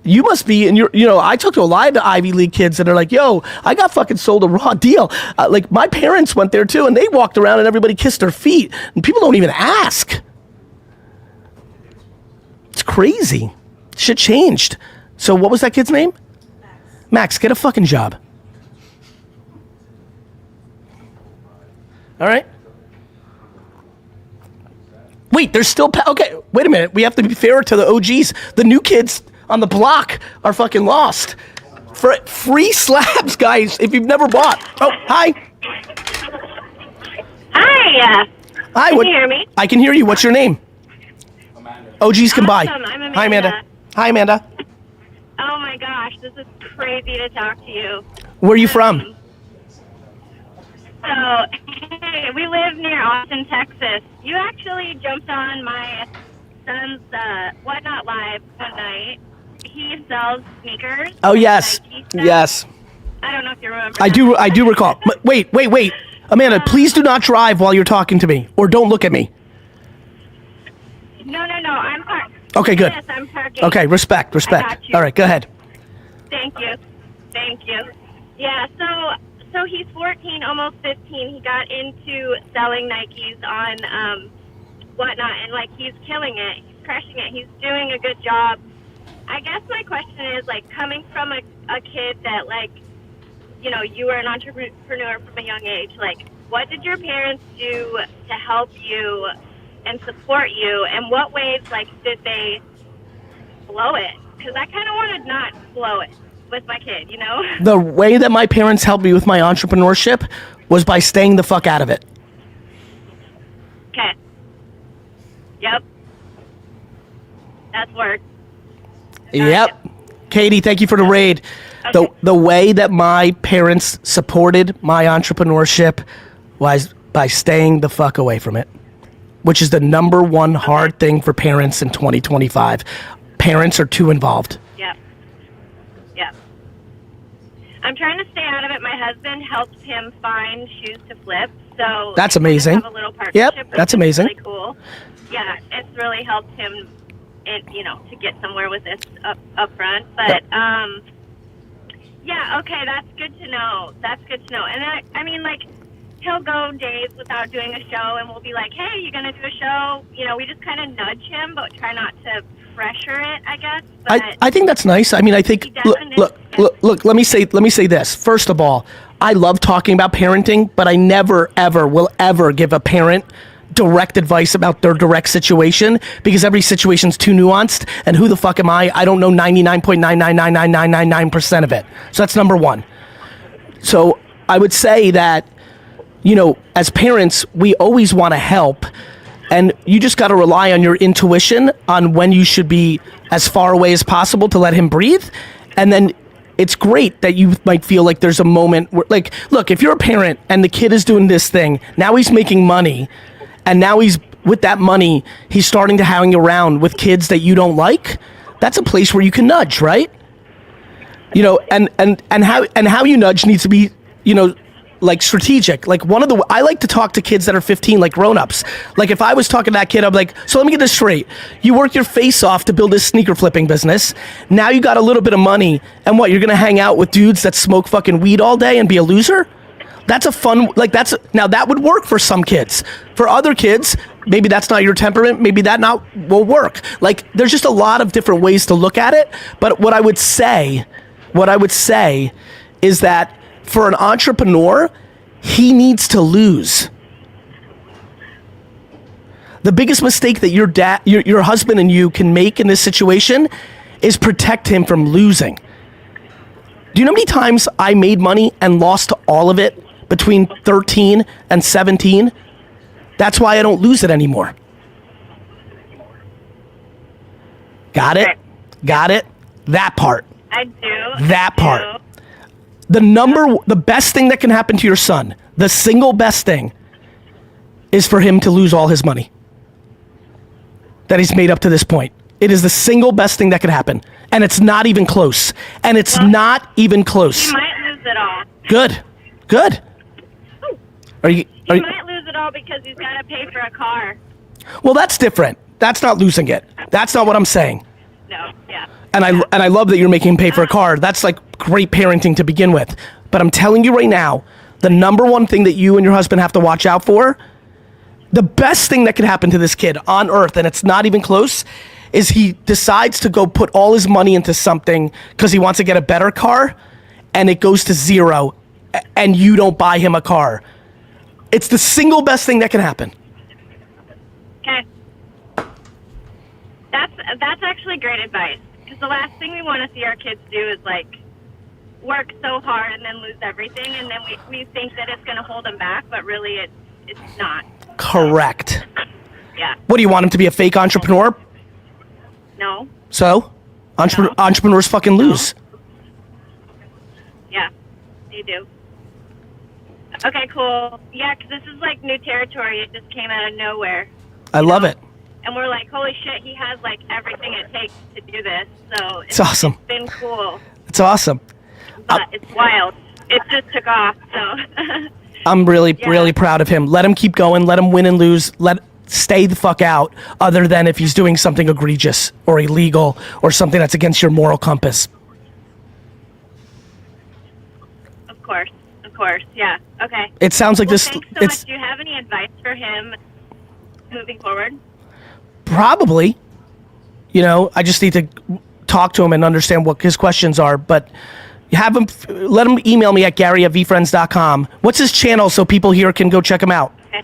You must be, and I talk to a lot of Ivy League kids that are like, yo, I got fucking sold a raw deal. Like my parents went there too and they walked around and everybody kissed their feet and people don't even ask. It's crazy. Shit changed. So what was that kid's name? Max, get a fucking job. All right. Wait, there's still... okay, wait a minute. We have to be fair to the OGs. The new kids on the block are fucking lost. For free slabs, guys, if you've never bought. Oh, hi. Hi. Hi. Can you hear me? I can hear you. What's your name? Amanda. OGs can buy. Awesome. I'm Amanda. Hi, Amanda. Hi, Amanda. Oh my gosh, this is crazy to talk to you. Where are you from? So, hey, we live near Austin, Texas. You actually jumped on my son's Whatnot Live one night. He sells sneakers. Oh, yes. Nike stuff. Yes. I don't know if you remember. I do recall. Wait. Amanda, please do not drive while you're talking to me, or don't look at me. No, I'm parked. Okay, good. Yes, I'm parking. Okay, respect. I got you. All right, go ahead. Thank you. Yeah, so he's 14, almost 15. He got into selling Nikes on Whatnot, and like he's killing it. He's crushing it. He's doing a good job. I guess my question is like coming from a kid that like, you were an entrepreneur from a young age. Like, what did your parents do to help you and support you? And what ways like did they blow it? Because I kind of want to not blow it with my kid, The way that my parents helped me with my entrepreneurship was by staying the fuck out of it. Okay. Yep. That's work. Yep. Katie, thank you for the raid. Okay. The way that my parents supported my entrepreneurship was by staying the fuck away from it, which is the number one hard thing for parents in 2025. Parents are too involved. Yep. I'm trying to stay out of it. My husband helps him find shoes to flip, so That's amazing. Have a little partnership, Yep, which that's is amazing. Really cool. Yeah, it's really helped him to get somewhere with this up front. But yeah, okay, that's good to know. And I mean, like, he'll go days without doing a show, and we'll be like, hey, you gonna do a show? We just kind of nudge him, but try not to pressure it, I guess. But I think that's nice. I mean, I think look. Let me say this. First of all, I love talking about parenting, but I never ever will ever give a parent direct advice about their direct situation, because every situation's too nuanced, and who the fuck am I? I don't know 99.9999999% of it. So that's number one. So I would say that, as parents, we always want to help, and you just got to rely on your intuition on when you should be as far away as possible to let him breathe. And then it's great that you might feel like there's a moment where, like, look, if you're a parent and the kid is doing this thing, now he's making money, and now with that money, he's starting to hang around with kids that you don't like. That's a place where you can nudge, right? And how you nudge needs to be, like, strategic. Like, I like to talk to kids that are 15 like grown-ups. Like, if I was talking to that kid, I'm like, so let me get this straight. You work your face off to build this sneaker flipping business. Now you got a little bit of money, and what, you're gonna hang out with dudes that smoke fucking weed all day and be a loser? That's a fun, now that would work for some kids. For other kids, maybe that's not your temperament, maybe that will work. Like, there's just a lot of different ways to look at it. But what I would say is that for an entrepreneur, he needs to lose. The biggest mistake that your husband and you can make in this situation is protect him from losing. Do you know how many times I made money and lost all of it between 13 and 17? That's why I don't lose it anymore. Got it? That part. I do. That part. The best thing that can happen to your son, the single best thing, is for him to lose all his money that he's made up to this point. It is the single best thing that could happen. And it's not even close. He might lose it all. Good. He might lose it all because he's got to pay for a car. Well, that's different. That's not losing it. That's not what I'm saying. No, yeah. And I love that you're making him pay for a car. That's like great parenting to begin with. But I'm telling you right now, the number one thing that you and your husband have to watch out for, the best thing that could happen to this kid on earth, and it's not even close, is he decides to go put all his money into something because he wants to get a better car, and it goes to zero, and you don't buy him a car. It's the single best thing that can happen. Okay. That's actually great advice, because the last thing we want to see our kids do is, like, work so hard and then lose everything, and then we think that it's going to hold them back, but really it's not. Correct. Yeah. What, do you want him to be a fake entrepreneur? No. So? Entrepreneurs fucking lose. Yeah, they do. Okay, cool. Yeah, because this is like new territory. It just came out of nowhere. I love it. And we're like, holy shit, he has like everything it takes to do this. So it's awesome. It's been cool. It's awesome. But it's wild. It just took off, so. I'm really proud of him. Let him keep going. Let him win and lose. Stay the fuck out, other than if he's doing something egregious or illegal or something that's against your moral compass. Of course, yeah. Okay. It sounds like this. Thanks so much. Do you have any advice for him moving forward? Probably. I just need to talk to him and understand what his questions are, but let him email me at Gary@vfriends.com. What's his channel so people here can go check him out? Okay.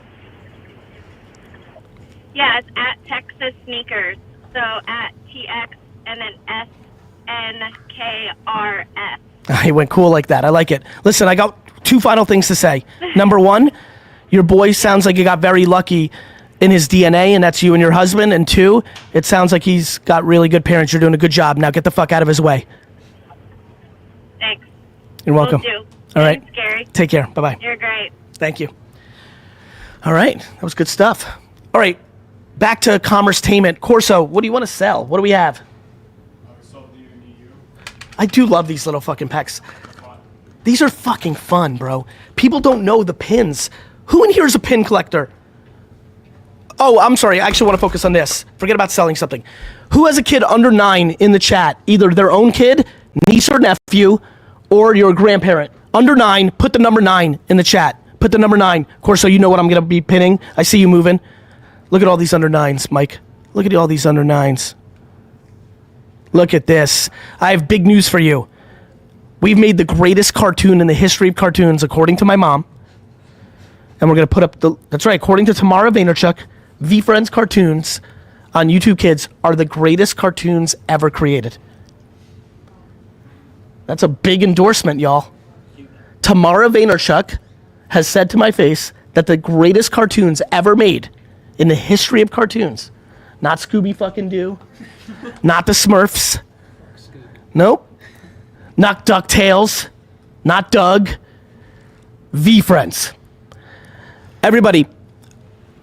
Yeah, it's at Texas Sneakers. So at TX and then SNKRS. He went cool like that. I like it. Listen, I got two final things to say. Number one, your boy sounds like he got very lucky in his DNA, and that's you and your husband. And two, it sounds like he's got really good parents. You're doing a good job. Now get the fuck out of his way. Thanks. You're welcome. Will do. All right. Thanks, Gary. Take care. Bye-bye. You're great. Thank you. All right. That was good stuff. All right. Back to Commerce-tainment. Corso, what do you want to sell? What do we have? I do love these little fucking packs. These are fucking fun, bro. People don't know the pins. Who in here is a pin collector? Oh, I'm sorry. I actually want to focus on this. Forget about selling something. Who has a kid under 9 in the chat? Either their own kid, niece or nephew, or your grandparent. Under 9, put the number 9 in the chat. Put the number 9. Of course, so you know what I'm going to be pinning. I see you moving. Look at all these under 9s, Mike. Look at all these under 9s. Look at this. I have big news for you. We've made the greatest cartoon in the history of cartoons, according to my mom. And we're going to put up that's right, according to Tamara Vaynerchuk, VeeFriends cartoons on YouTube Kids are the greatest cartoons ever created. That's a big endorsement, y'all. Tamara Vaynerchuk has said to my face that the greatest cartoons ever made in the history of cartoons, not Scooby fucking Doo, not the Smurfs, nope, not DuckTales, not Doug, VeeFriends. Everybody,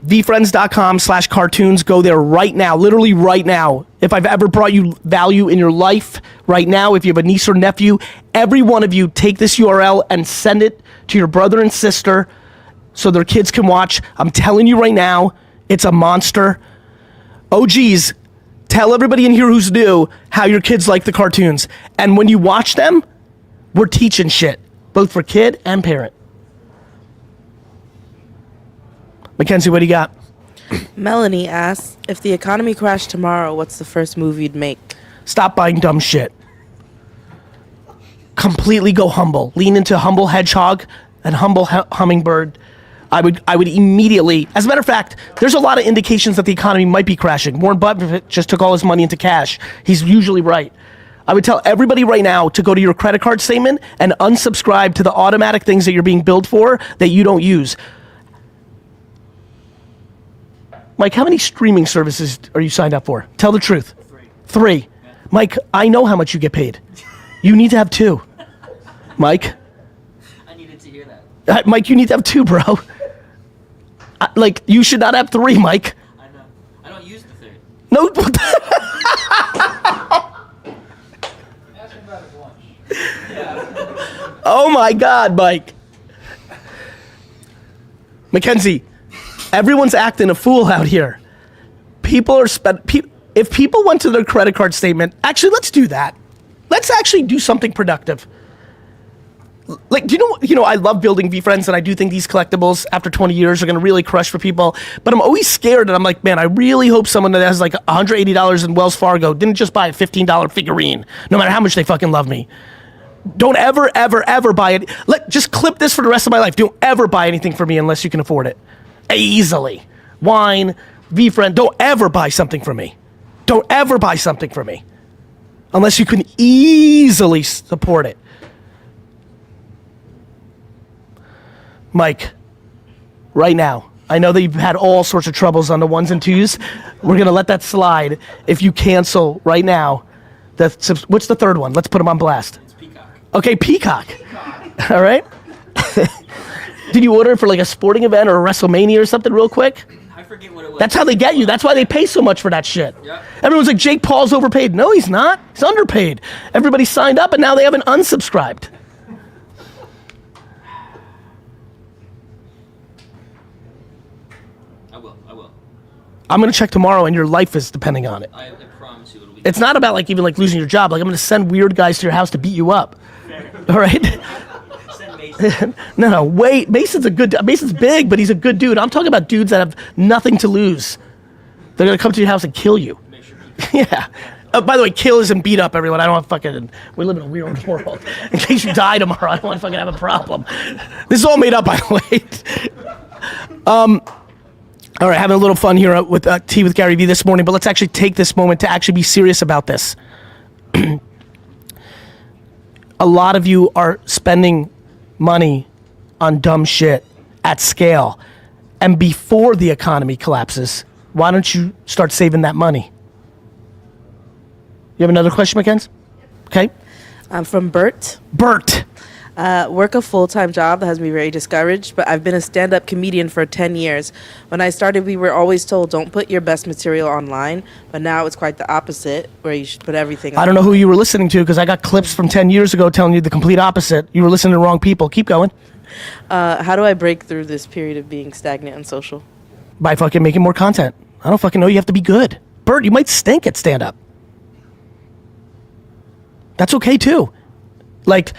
VeeFriends.com/cartoons. Go there right now, literally right now. If I've ever brought you value in your life, right now, if you have a niece or nephew, every one of you take this URL and send it to your brother and sister so their kids can watch. I'm telling you right now, it's a monster. Oh, geez, tell everybody in here who's new how your kids like the cartoons. And when you watch them, we're teaching shit, both for kid and parent. Mackenzie, what do you got? Melanie asks, if the economy crashed tomorrow, what's the first move you'd make? Stop buying dumb shit. Completely go humble. Lean into humble hedgehog and humble hummingbird. I would immediately, as a matter of fact, there's a lot of indications that the economy might be crashing. Warren Buffett just took all his money into cash. He's usually right. I would tell everybody right now to go to your credit card statement and unsubscribe to the automatic things that you're being billed for that you don't use. Mike, how many streaming services are you signed up for? Tell the truth. 3. Yeah. Mike, I know how much you get paid. You need to have 2. Mike? I needed to hear that. Mike, you need to have 2, bro. Like, you should not have 3, Mike. I know. I don't use the 3rd. No. Ask him about his lunch. Yeah. Oh my God, Mike. Mackenzie. Everyone's acting a fool out here. People are if people went to their credit card statement, actually, let's do that. Let's actually do something productive. Like, do you know, I love building VeeFriends, and I do think these collectibles after 20 years are going to really crush for people. But I'm always scared, and I'm like, man, I really hope someone that has like $180 in Wells Fargo didn't just buy a $15 figurine, no matter how much they fucking love me. Don't ever, ever, ever buy it. Just clip this for the rest of my life. Don't ever buy anything for me unless you can afford it. Easily. Wine, VeeFriend, don't ever buy something for me. Don't ever buy something for me. Unless you can easily support it. Mike, right now, I know that you've had all sorts of troubles on the 1s and 2s. We're going to let that slide. If you cancel right now, what's the 3rd one? Let's put them on blast. It's Peacock. Okay, Peacock. All right. Did you order it for like a sporting event or a WrestleMania or something real quick? I forget what it was. That's how they get you. That's why they pay so much for that shit. Yep. Everyone's like, Jake Paul's overpaid. No, he's not. He's underpaid. Everybody signed up and now they haven't unsubscribed. I will. I'm going to check tomorrow and your life is depending on it. I promise you it'll be. It's not about like even like losing your job. Like I'm going to send weird guys to your house to beat you up. All right? Send Mason. No, wait. Mason's big, but he's a good dude. I'm talking about dudes that have nothing to lose. They're going to come to your house and kill you. Make sure he Yeah. By the way, kill isn't beat up, everyone. I don't want fucking. We live in a weird world. In case you die tomorrow, I don't want to fucking have a problem. This is all made up, by the way. All right, having a little fun here with Tea with GaryVee this morning, but let's actually take this moment to actually be serious about this. A lot of you are spending money on dumb shit at scale. And before the economy collapses, why don't you start saving that money? You have another question, Mackenzie? Okay. From Bert. Bert. Work a full-time job that has me very discouraged, but I've been a stand-up comedian for 10 years. When I started, we were always told, don't put your best material online, but now it's quite the opposite, where you should put everything I don't know who you were listening to, because I got clips from 10 years ago telling you the complete opposite. You were listening to the wrong people. Keep going. How do I break through this period of being stagnant on social? By fucking making more content. I don't fucking know. You have to be good. Bert, you might stink at stand-up. That's okay too. Like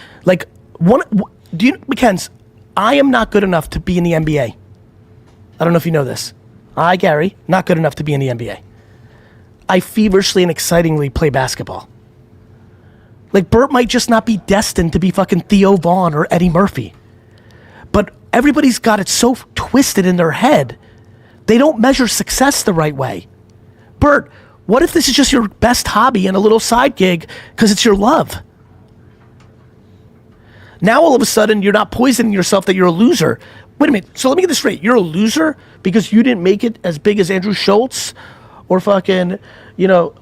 one. Do you, McKenz? I am not good enough to be in the NBA. I don't know if you know this. I, Gary, not good enough to be in the NBA. I feverishly and excitingly play basketball. Like Bert might just not be destined to be fucking Theo Vaughn or Eddie Murphy. But everybody's got it so twisted in their head, they don't measure success the right way. Bert, what if this is just your best hobby and a little side gig because it's your love? Now all of a sudden you're not poisoning yourself that you're a loser. Wait a minute, so let me get this straight. You're a loser because you didn't make it as big as Andrew Schultz or fucking,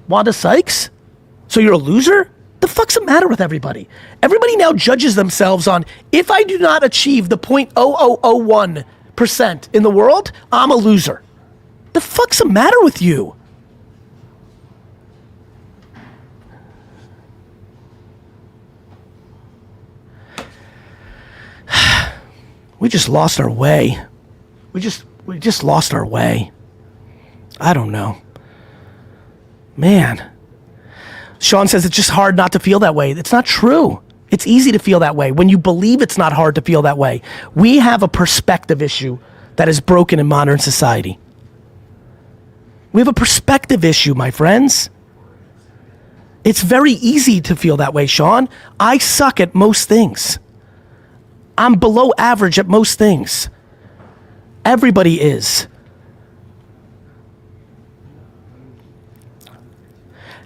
Wanda Sykes? So you're a loser? The fuck's the matter with everybody? Everybody now judges themselves on, if I do not achieve the 0.0001% in the world, I'm a loser. The fuck's the matter with you? We just lost our way. We just lost our way. I don't know. Man. Sean says it's just hard not to feel that way. It's not true. It's easy to feel that way when you believe it's not hard to feel that way. We have a perspective issue that is broken in modern society. We have a perspective issue, my friends. It's very easy to feel that way, Sean. I suck at most things. I'm below average at most things. Everybody is.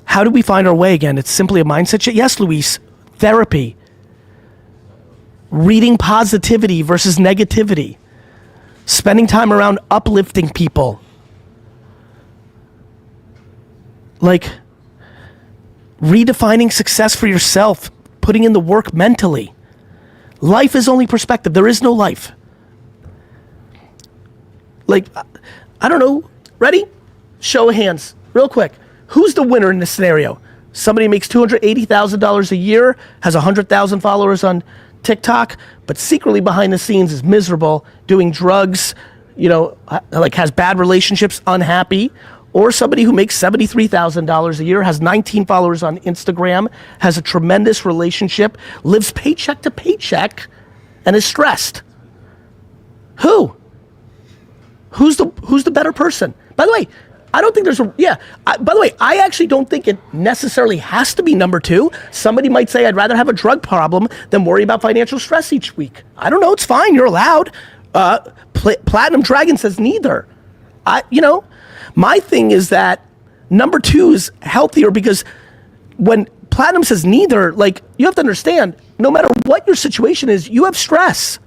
How do we find our way again? It's simply a mindset shift. Yes, Luis, therapy. Reading positivity versus negativity. Spending time around uplifting people. Like, redefining success for yourself, putting in the work mentally. Life is only perspective. There is no life. Like, I don't know. Ready? Show of hands, real quick. Who's the winner in this scenario? Somebody makes $280,000 a year, has 100,000 followers on TikTok, but secretly behind the scenes is miserable, doing drugs, like has bad relationships, unhappy. Or somebody who makes $73,000 a year, has 19 followers on Instagram, has a tremendous relationship, lives paycheck to paycheck, and is stressed. Who's the better person? By the way, I don't think there's by the way, I actually don't think it necessarily has to be number two. Somebody might say, I'd rather have a drug problem than worry about financial stress each week. I don't know, it's fine, you're allowed. Platinum Dragon says neither. My thing is that number two is healthier because when Platinum says neither, like, you have to understand, no matter what your situation is, you have stress.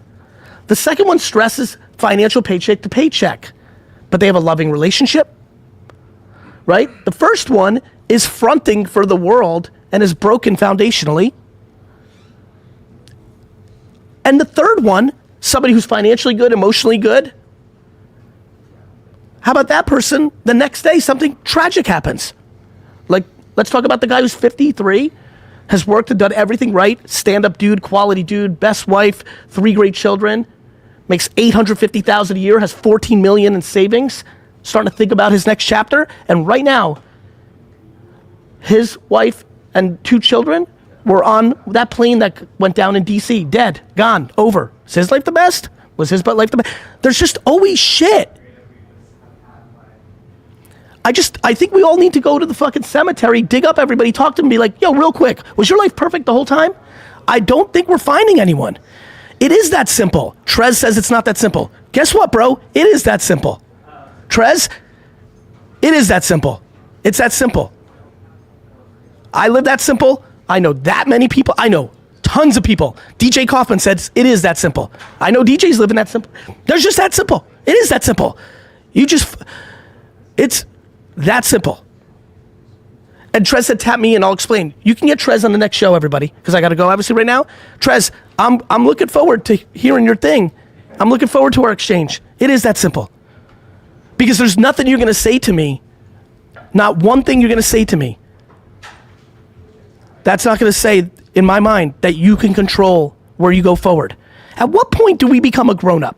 The second one stresses financial paycheck to paycheck, but they have a loving relationship, right? The first one is fronting for the world and is broken foundationally. And the third one, somebody who's financially good, emotionally good. How about that person, the next day something tragic happens? Like, let's talk about the guy who's 53, has worked and done everything right, stand-up dude, quality dude, best wife, 3 great children, makes $850,000 a year, has 14 million in savings, starting to think about his next chapter, and right now, his wife and 2 children were on that plane that went down in DC, dead, gone, over. Is his life the best? Was his life the best? There's just always shit. I think we all need to go to the fucking cemetery, dig up everybody, talk to them, be like, yo, real quick, was your life perfect the whole time? I don't think we're finding anyone. It is that simple. Trez says it's not that simple. Guess what, bro? It is that simple. Trez, it is that simple. It's that simple. I live that simple. I know that many people. I know tons of people. DJ Kaufman said it is that simple. I know DJs living that simple. There's just that simple. It is that simple. It's that simple. And Trez said, tap me and I'll explain. You can get Trez on the next show, everybody, because I got to go obviously right now. Trez, I'm looking forward to hearing your thing. I'm looking forward to our exchange. It is that simple. Because there's nothing you're going to say to me, not one thing you're going to say to me, that's not going to say, in my mind, that you can control where you go forward. At what point do we become a grown-up?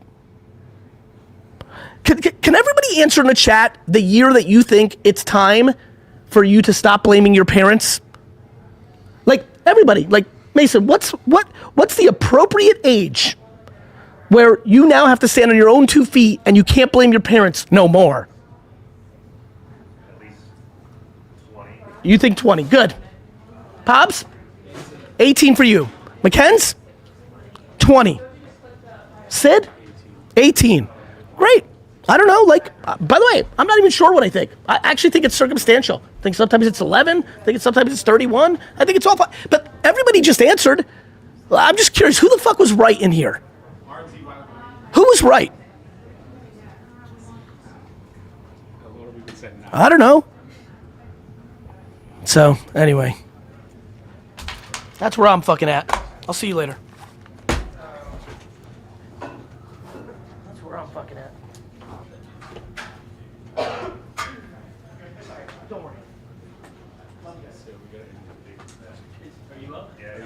Can Can everybody answer in the chat the year that you think it's time for you to stop blaming your parents? Like, everybody, like, Mason, what's the appropriate age where you now have to stand on your own 2 feet and you can't blame your parents no more? At least 20. You think 20, good. Pops? 18 for you. McKenz? 20. Sid? 18. Great. I don't know, like, by the way, I'm not even sure what I think. I actually think it's circumstantial. I think sometimes it's 11. I think sometimes it's 31. I think it's all fine. But everybody just answered. I'm just curious, who the fuck was right in here? Who was right? A lot of people said no. I don't know. So, anyway. That's where I'm fucking at. I'll see you later. That's where I'm fucking at. Don't worry. So we got to. Are you up? Yeah.